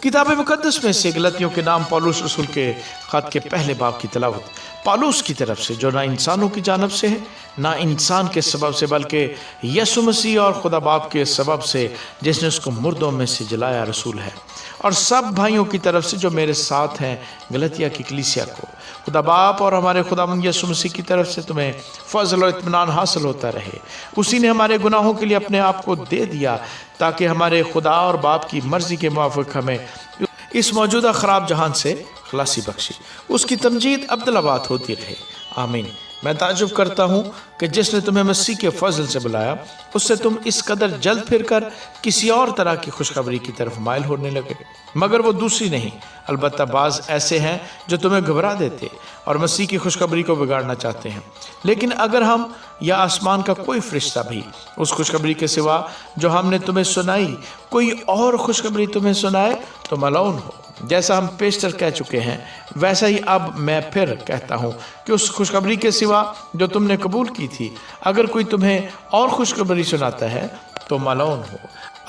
किताब मुकद्दस में से गलतियों के नाम पौलुस रसूल के खत के पहले बाब की तिलावत पौलुस की तरफ से, जो ना इंसानों की जानब से है ना इंसान के सबब से, बल्कि यसु मसीह और खुदा बाप के सबब से जिसने उसको मुर्दों में से जलाया रसूल है, और सब भाइयों की तरफ से जो मेरे साथ हैं गलतिया की कलीसिया को। खुदा बाप और हमारे खुदावंद यसु मसीह की तरफ से तुम्हें फजल और इत्मीनान हासिल होता रहे। उसी ने हमारे गुनाहों के लिए अपने आप को दे दिया ताकि हमारे खुदा और बाप की मर्जी के मुआफिक हमें इस मौजूदा ख़राब जहान से खलासी बख्शी। उसकी तमजीद अब्दुल्लाबाद होती रहे, आमीन। मैं ताजुब करता हूँ कि जिसने तुम्हें मसीह के फजल से बुलाया उससे तुम इस कदर जल्द फिर कर किसी और तरह की खुशखबरी की तरफ माइल होने लगे, मगर वो दूसरी नहीं। अलबत्ता बाज़ ऐसे हैं जो तुम्हें घबरा देते और मसीह की खुशखबरी को बिगाड़ना चाहते हैं। लेकिन अगर हम या आसमान का कोई फरिश्ता भी उस खुशखबरी के सिवा जो हमने तुम्हें सुनाई कोई और खुशखबरी तुम्हें सुनाए तो मलऊन हो। जैसा हम पेशतर कह चुके हैं वैसा ही अब मैं फिर कहता हूँ कि उस खुशखबरी के सिवा जो तुमने कबूल की थी अगर कोई तुम्हें और खुशखबरी सुनाता है तो मलऊन हो।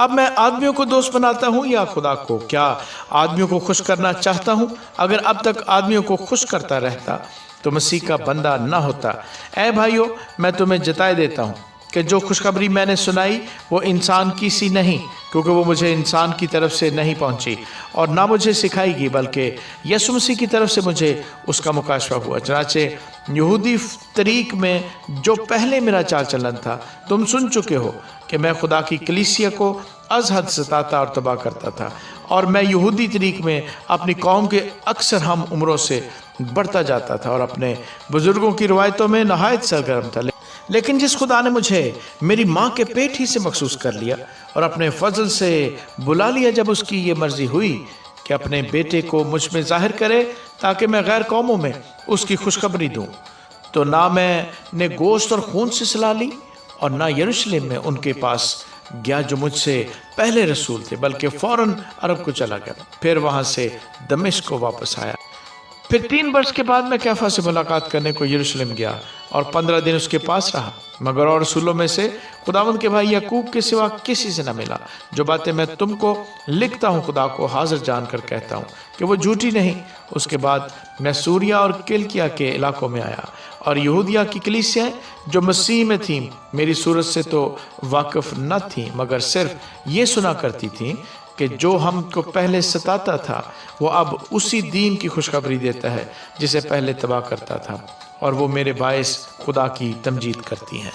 अब मैं आदमियों को दोस्त बनाता हूँ या खुदा को? क्या आदमियों को खुश करना चाहता हूँ? अगर अब तक आदमियों को खुश करता रहता तो मसीह का बंदा न होता। ऐ भाइयों, मैं तुम्हें जताए देता हूँ कि जो खुशखबरी मैंने सुनाई वो इंसान की सी नहीं, क्योंकि वो मुझे इंसान की तरफ से नहीं पहुंची और ना मुझे सिखाई गई, बल्कि यसु मसीह की तरफ से मुझे उसका मुकाशवा हुआ। चनाचे यहूदी तरीक में जो पहले मेरा चाल चलन था तुम सुन चुके हो कि मैं खुदा की कलीसिया को अज़हद सताता और तबाह करता था, और मैं यहूदी तरीक में अपनी कौम के अक्सर हम उम्रों से बढ़ता जाता था और अपने बुजुर्गों की रवायतों में नहायत सरगर्म था। लेकिन जिस खुदा ने मुझे मेरी माँ के पेट ही से मखसूस कर लिया और अपने फजल से बुला लिया जब उसकी ये मर्जी हुई कि अपने बेटे को मुझ में जाहिर करे ताकि मैं गैर कौमों में उसकी खुशखबरी दूँ, तो ना मैंने गोश्त और खून से सलाह ली और ना यरूशलेम में उनके पास गया जो मुझसे पहले रसूल थे, बल्कि फ़ौरन अरब को चला गया। फिर वहाँ से दमिश्क को वापस आया। फिर 3 वर्ष के बाद मैं कैफा से मुलाकात करने को यरूशलेम गया और 15 दिन उसके पास रहा, मगर और रसूलों में से खुदावंद के भाई याकूब के सिवा किसी से न मिला। जो बातें मैं तुमको लिखता हूँ खुदा को हाजिर जानकर कहता हूँ कि वो झूठी नहीं। उसके बाद मैं सूरिया और किलकिया के इलाकों में आया और यहूदिया की कलीसियाँ जो मसीह में थीं मेरी सूरत से तो वाकिफ न थीं, मगर सिर्फ ये सुना करती थीं कि जो हमको पहले सताता था वो अब उसी दीन की खुशखबरी देता है जिसे पहले तबाह करता था, और वो मेरे बायस खुदा की तमजीद करती हैं।